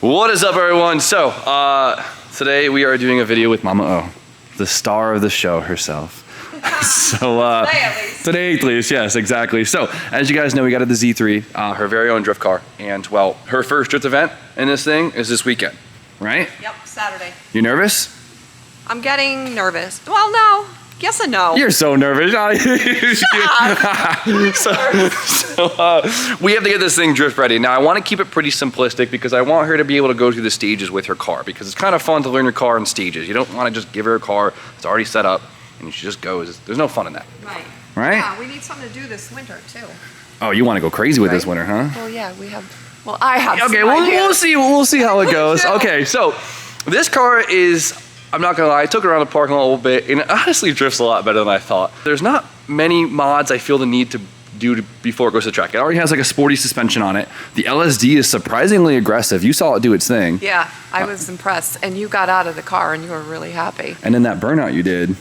What is up, everyone? So, today we are doing a video with Mama O, the star of the show herself. So, today at least, yes, exactly. So, as you guys know, we got the Z3, her very own drift car, and well, her first drift event in this thing is this weekend, right? Yep, Saturday. You nervous? I'm getting nervous. Well, no. Yes and no. You're so nervous. We have to get this thing drift ready. Now, I want to keep it pretty simplistic because I want her to be able to go through the stages with her car, because it's kind of fun to learn your car in stages. You don't want to just give her a car that's already set up and she just goes. There's no fun in that. Right. Right? Yeah, we need something to do this winter, too. Oh, you want to go crazy with this winter, huh? Well, yeah, we have. Well, I have. Okay, some ideas. we'll see. We'll see how it goes. Okay, so this car is, I'm not gonna lie, I took it around the parking lot a little bit, and it honestly drifts a lot better than I thought. There's not many mods I feel the need to do before it goes to track. It already has like a sporty suspension on it. The LSD is surprisingly aggressive. You saw it do its thing. Yeah, I was impressed, and you got out of the car, and you were really happy. And then that burnout you did.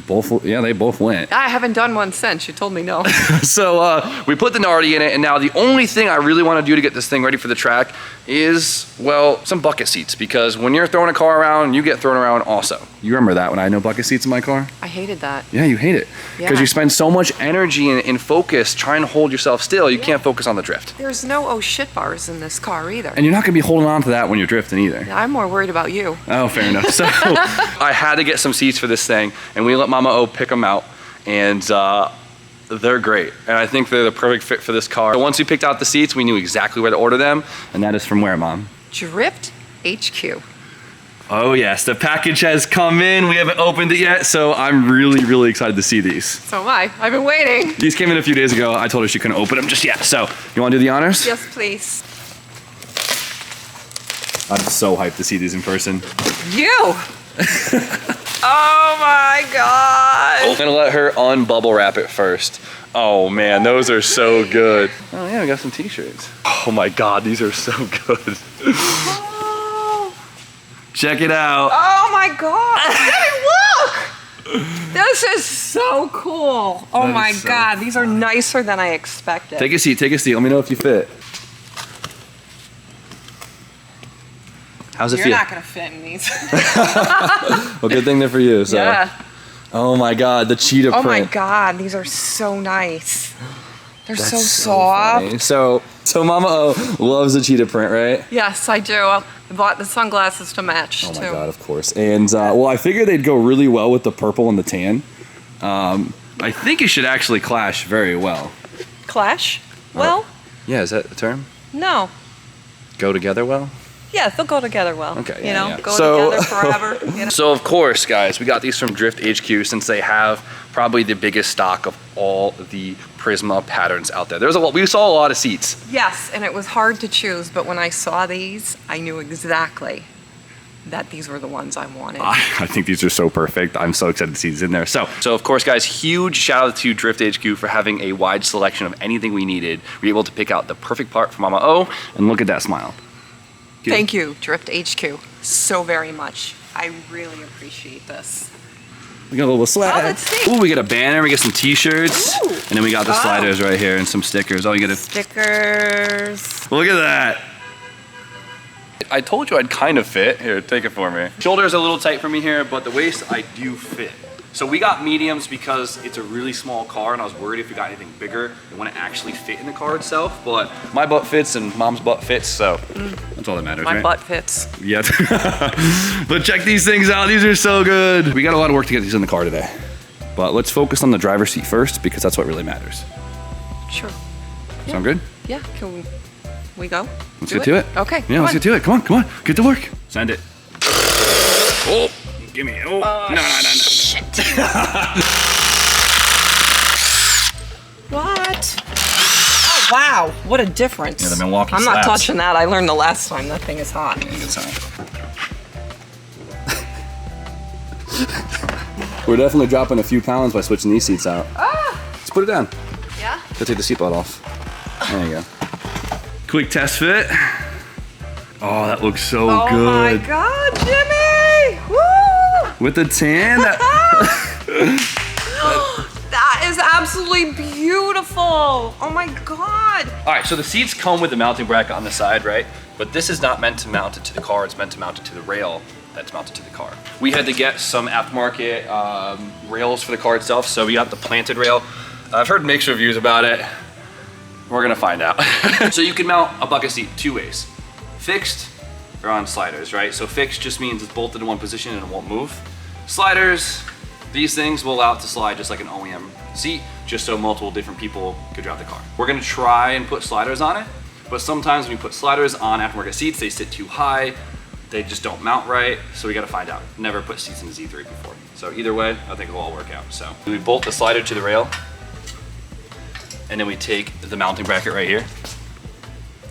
They both went. I haven't done one since. You told me no. So we put the Nardi in it, and now the only thing I really want to do to get this thing ready for the track is, well, some bucket seats, because when you're throwing a car around, you get thrown around also. You remember that when I had no bucket seats in my car? I hated that. Yeah, you hate it. Because Yeah. you spend so much energy and focus trying to hold yourself still, you can't focus on the drift. There's no oh shit bars in this car either. And you're not going to be holding on to that when you're drifting either. I'm more worried about you. Oh, fair enough. So I had to get some seats for this thing, and we let Mama O pick them out, and they're great. And I think they're the perfect fit for this car. Once we picked out the seats, we knew exactly where to order them, and that is from where, Mom? DriftHQ. Oh yes, the package has come in. We haven't opened it yet, so I'm really, really excited to see these. So am I. I've been waiting. These came in a few days ago. I told her she couldn't open them just yet. So, you want to do the honors? Yes, please. I'm so hyped to see these in person. You! Oh my God! I'm gonna let her unbubble wrap it first. Oh man, those are so good. Oh yeah, we got some t-shirts. Oh my God, these are so good. Oh, Check it out. oh my God! Daddy, look! This is so cool. Oh That my is so God, these are nicer than I expected. Take a seat, take a seat. Let me know if you fit. How's it You're feel? not gonna fit in these. Well, good thing they're for you. So. Yeah. Oh my God, the cheetah Oh print. my God, these are so nice. They're That's so soft. funny. So Mama O loves the cheetah print, right? Yes, I do. I bought the sunglasses to match Oh too. my God, of course. And well, I figured they'd go really well with the purple and the tan. I think it should actually clash very well. Clash? Well, Yeah, is that the term? no. Go together well? Yeah, they'll go together well. Okay, You yeah, know, yeah. go So- together forever. You know? So of course, guys, we got these from DriftHQ since they have probably the biggest stock of all the Prisma patterns out there. There's a lot. We saw a lot of seats. Yes, and it was hard to choose, but when I saw these, I knew exactly that these were the ones I wanted. I think these are so perfect. I'm so excited to see these in there. So of course, guys, huge shout out to DriftHQ for having a wide selection of anything we needed. We were able to pick out the perfect part for Mama O, and look at that smile. Good. Thank you, DriftHQ, so very much. I really appreciate this. We got a little swag. Oh, let's see. Ooh, we got a banner. We got some T-shirts, Ooh. and then we got the Oh. sliders right here and some stickers. Oh, you got to Stickers. look at that. I told you I'd kind of fit. Here, take it for me. Shoulders are a little tight for me here, but the waist I do fit. So we got mediums because it's a really small car, and I was worried if we got anything bigger, it wouldn't actually fit in the car itself. But my butt fits and Mom's butt fits, so that's all that matters, My right? butt fits. Yep. But check these things out. These are so good. We got a lot of work to get these in the car today. But let's focus on the driver's seat first, because that's what really matters. Sure. Sound good? Yeah, can we go? Let's Do get to it. Okay. Yeah, let's get to it. Come on. Get to work. Send it. Oh, give me. Oh, no. Shit. What? Oh, wow. What a difference. Yeah, the Milwaukee I'm not slabs. touching that. I learned the last time. That thing is hot. Good sound. We're definitely dropping a few pounds by switching these seats out. Ah! Let's put it down. Yeah? Go take the seatbelt off. There you go. Quick test fit. Oh, that looks so Oh good. my God, Jimmy! Woo! With the tan. That is absolutely beautiful. Oh my God. All right, so the seats come with the mounting bracket on the side, right? But this is not meant to mount it to the car, it's meant to mount it to the rail that's mounted to the car. We had to get some aftermarket rails for the car itself, so we got the planted rail. I've heard mixed reviews about it. We're gonna find out. So you can mount a bucket seat 2 ways. Fixed or on sliders, right? So fixed just means it's bolted in one position and it won't move. Sliders, these things will allow it to slide just like an OEM seat, just so multiple different people could drive the car. We're gonna try and put sliders on it, but sometimes when you put sliders on aftermarket seats, they sit too high, they just don't mount right, so we gotta find out. Never put seats in the Z3 before. So either way, I think it'll all work out. So we bolt the slider to the rail, and then we take the mounting bracket right here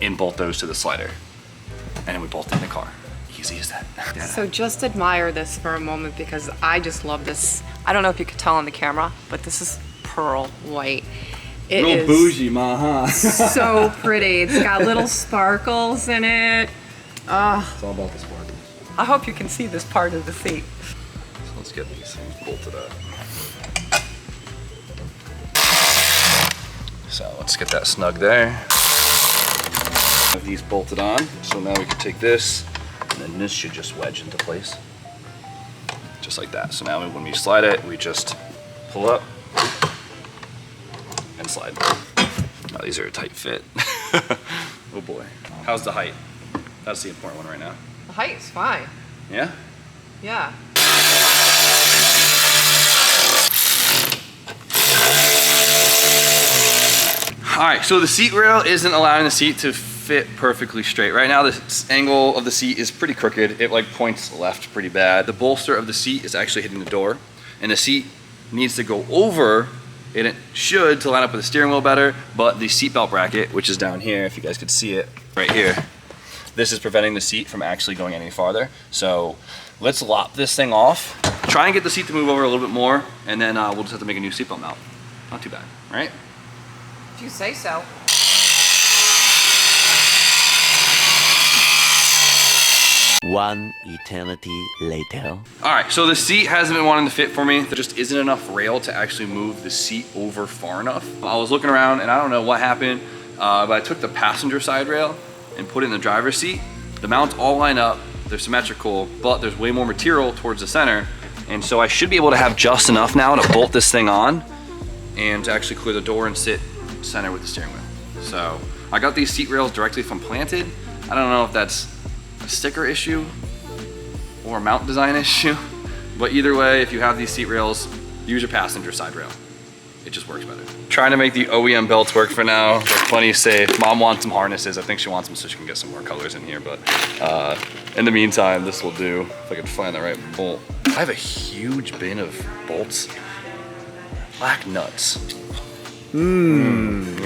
and bolt those to the slider. And then we bolt in the car. Easy as that. Yeah. So just admire this for a moment because I just love this. I don't know if you could tell on the camera, but this is pearl white. It Real is bougie, ma, huh? so pretty. It's got little sparkles in it. It's all about the sparkles. I hope you can see this part of the seat. So let's get these things bolted up. So let's get that snug there. Have these bolted on, so now we can take this, and then this should just wedge into place. Just like that. So now when we slide it, we just pull up and slide. Now these are a tight fit. Oh boy. How's the height? That's the important one right now. The height is fine. Yeah? Yeah. All right, so the seat rail isn't allowing the seat to fit perfectly straight. Right now, the angle of the seat is pretty crooked. It like points left pretty bad. The bolster of the seat is actually hitting the door, and the seat needs to go over, and it should to line up with the steering wheel better, but the seatbelt bracket, which is down here, if you guys could see it, right here, this is preventing the seat from actually going any farther. So let's lop this thing off, try and get the seat to move over a little bit more, and then we'll just have to make a new seatbelt mount. Not too bad, right? If you say so. One eternity later. All right, so the seat hasn't been wanting to fit for me. There just isn't enough rail to actually move the seat over far enough. I was looking around and I don't know what happened, but I took the passenger side rail and put it in the driver's seat. The mounts all line up, they're symmetrical, but there's way more material towards the center. And so I should be able to have just enough now to bolt this thing on and to actually clear the door and sit center with the steering wheel. So I got these seat rails directly from Planted. I don't know if that's a sticker issue or a mount design issue, but either way, if you have these seat rails, use your passenger side rail. It just works better. Trying to make the OEM belts work for now. They're plenty safe. Mom wants some harnesses. I think she wants them so she can get some more colors in here, but in the meantime, this will do. If I can find the right bolt. I have a huge bin of bolts. Black nuts. You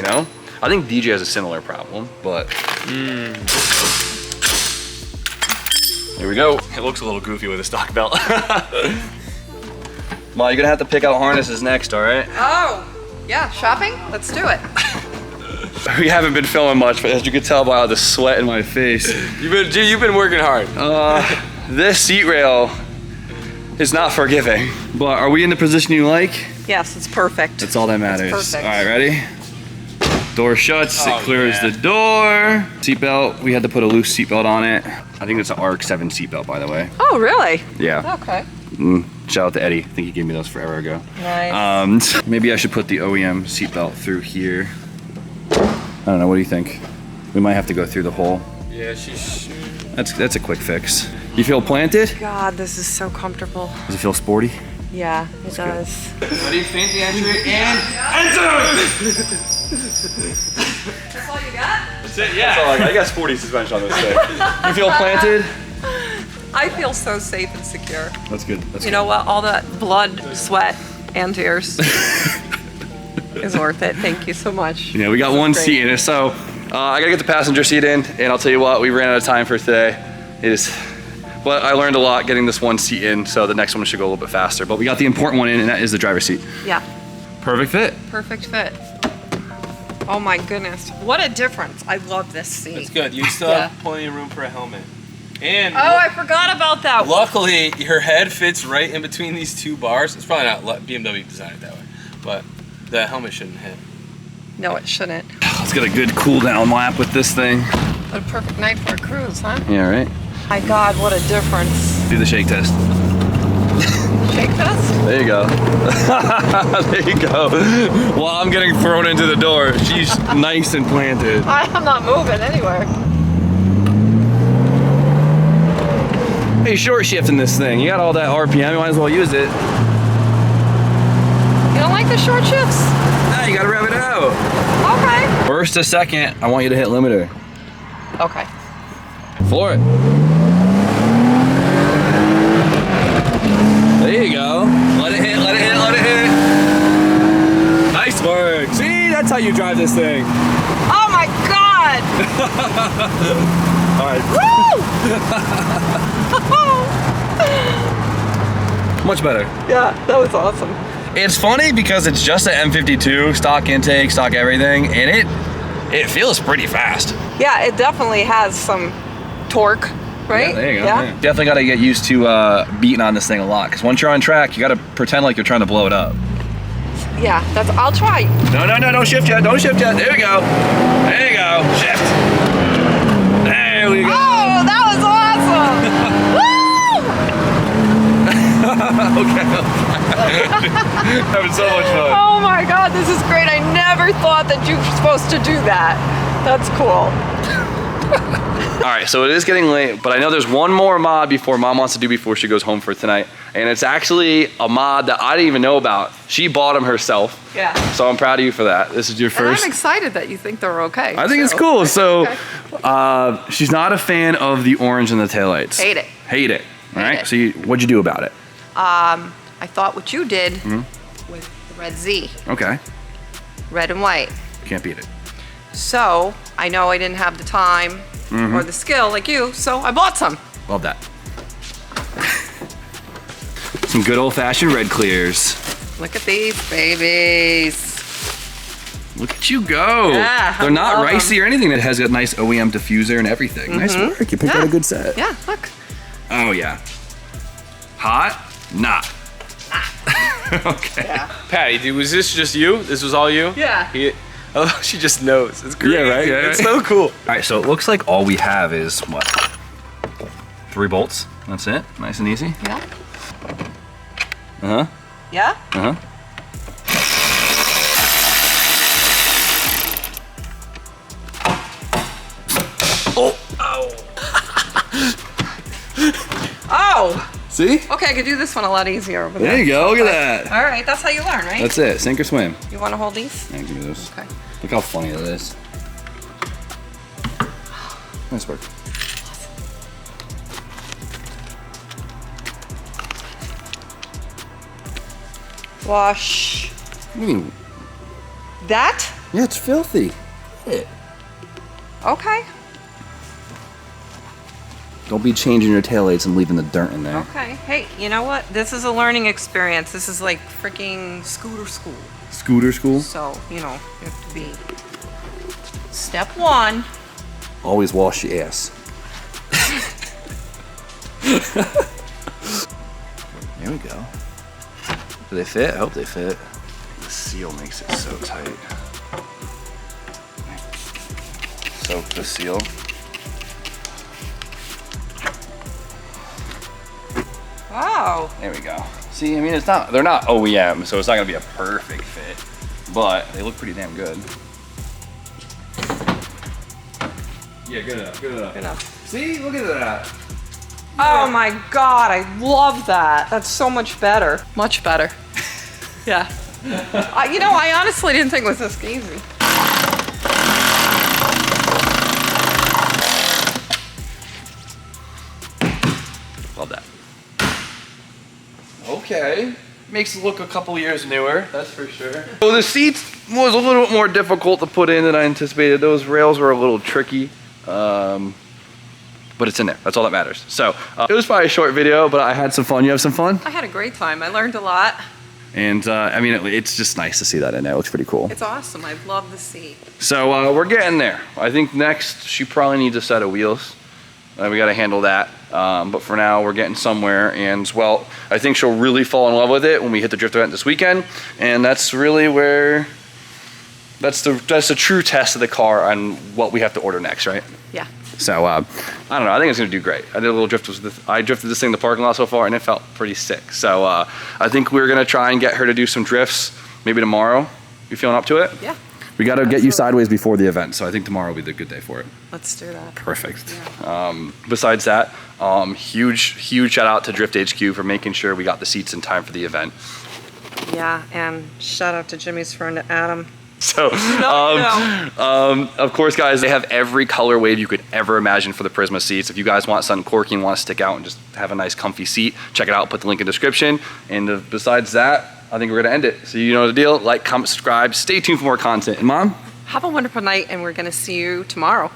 know? I think DJ has a similar problem, but here we go. It looks a little goofy with a stock belt. Ma, you're gonna have to pick out harnesses next, all right? Oh, yeah, shopping? Let's do it. We haven't been filming much, but as you can tell by all the sweat in my face. You've been working hard. This seat rail is not forgiving, but are we in the position you like? Yes, it's perfect. That's all that matters. perfect. All right, ready? Door shuts, Oh, it clears yeah. the door. Seatbelt, we had to put a loose seatbelt on it. I think it's an ARC 7 seatbelt, by the way. Oh, really? Yeah. Okay. Shout out to Eddie. I think he gave me those forever ago. Nice. Maybe I should put the OEM seatbelt through here. I don't know, what do you think? We might have to go through the hole. Yeah, she's. That's a quick fix. You feel planted? God, this is so comfortable. Does it feel sporty? Yeah, it does. Ready, faint the entry, and enter! That's all you got? That's it, yeah. That's all I got. I got sporty suspension on this thing. You feel planted? I feel so safe and secure. That's good. That's You know what? All that blood, sweat, and tears is worth it. Thank you so much. Yeah, we got This one is great. seat in it, so I gotta get the passenger seat in, and I'll tell you what, we ran out of time for today. But I learned a lot getting this one seat in, so the next one should go a little bit faster. But we got the important one in, and that is the driver's seat. Yeah, Perfect fit. perfect fit. Oh my goodness, what a difference. I love this seat. It's good. You still Yeah. have plenty of room for a helmet. And Oh, I forgot about that. luckily, your head fits right in between these two bars. It's probably not BMW designed it that way, but the helmet shouldn't hit. No, it shouldn't. Let's get a good cool down lap with this thing. What a perfect night for a cruise, huh? Yeah, right? My God, what a difference. Do the shake test. Shake test? There you go. There you go. While I'm getting thrown into the door, she's nice and planted. I'm not moving anywhere. Hey, short shifting this thing. You got all that RPM, you might as well use it. You don't like the short shifts? Nah, you gotta rev it out. Okay. First to second, I want you to hit limiter. Okay. Floor it. There you go. Let it hit, let it hit, let it hit. Nice work. See, that's how you drive this thing. Oh my God! All right. Woo! Much better. Yeah, that was awesome. It's funny because it's just an M52, stock intake, stock everything, and it feels pretty fast. Yeah, it definitely has some torque, right? Yeah, there you go. Yeah. Yeah. Definitely got to get used to beating on this thing a lot, because once you're on track, you got to pretend like you're trying to blow it up. Yeah, I'll try. No, don't shift yet, don't shift yet. There we go. There you go, shift. There we go. Oh, that was awesome! Woo! Okay. Having so much fun. Oh my God, this is great. I never thought that you were supposed to do that. That's cool. All right, so it is getting late, but I know there's one more mod before Mom wants to do before she goes home for tonight. And it's actually a mod that I didn't even know about. She bought them herself. Yeah. So I'm proud of you for that. This is your first. And I'm excited that you think they're okay. I think it's cool. So she's not a fan of the orange and the taillights. Hate it. Hate it. All right. it. So what'd you do about it? I thought what you did with the red Z, Okay. red and white. Can't beat it. So I know I didn't have the time or the skill like you, so I bought some. Love that. Some good old-fashioned red clears. Look at these babies. Look at you go. Yeah, They're I not love ricey or anything. It has a nice OEM diffuser and everything. Nice work. You picked out a good set. Yeah, look. Oh, yeah. Hot? Not. Okay. Yeah. Patty, dude, was this just you? This was all you? Yeah. Oh, she just knows. It's great. Yeah, right, yeah, It's right. so cool. All right, so it looks like all we have is, what? 3 bolts. That's it. Nice and easy. Yeah. Uh-huh. Yeah? Uh-huh. Oh! Oh! See? Okay, I could do this one a lot easier over there. There you go. Look at that. All right, that's how you learn, right? That's it. Sink or swim. You want to hold these? Yeah, give me those. Okay. Look how funny that is. Nice work. Wash. What do you mean? That? Yeah, it's filthy. Okay. Don't be changing your taillights and leaving the dirt in there. Okay. Hey, you know what? This is a learning experience. This is like freaking scooter school. Scooter school? So, you know, you have to be. Step 1. Always wash your ass. There we go. Do they fit? I hope they fit. The seal makes it so tight. Soak the seal. Oh. There we go. See, I mean, they're not OEM, so it's not gonna be a perfect fit, but they look pretty damn good. Yeah, good enough, good enough. Good enough. See, look at that. Oh my God, I love that. That's so much better. Much better. Yeah. You know, I honestly didn't think it was this easy. Love that. Okay. Makes it look a couple years newer, that's for sure. So the seats was a little bit more difficult to put in than I anticipated. Those rails were a little tricky. But it's in there. That's all that matters. So it was probably a short video, but I had some fun. You have some fun? I had a great time. I learned a lot. And I mean, it's just nice to see that in there. It looks pretty cool. It's awesome. I love the seat. So we're getting there. I think next she probably needs a set of wheels. We got to handle that. But for now, we're getting somewhere. And well, I think she'll really fall in love with it when we hit the drift event this weekend. And that's really where that's the true test of the car and what we have to order next, right? Yeah. So I don't know. I think it's gonna do great. I did a little drift. I drifted this thing in the parking lot so far, and it felt pretty sick. So I think we're gonna try and get her to do some drifts maybe tomorrow. You feeling up to it? Yeah. We got to get you sideways before the event, so I think tomorrow will be the good day for it. Let's do that. Perfect. Yeah. Besides that, huge shout out to DriftHQ for making sure we got the seats in time for the event. Yeah, and shout out to Jimmy's friend Adam. So, of course, guys, they have every colorway you could ever imagine for the Prisma seats. If you guys want something quirky and want to stick out and just have a nice comfy seat, check it out. Put the link in the description. And besides that, I think we're gonna end it. So you know the deal. Like, comment, subscribe. Stay tuned for more content. And Mom? Have a wonderful night, and we're gonna see you tomorrow.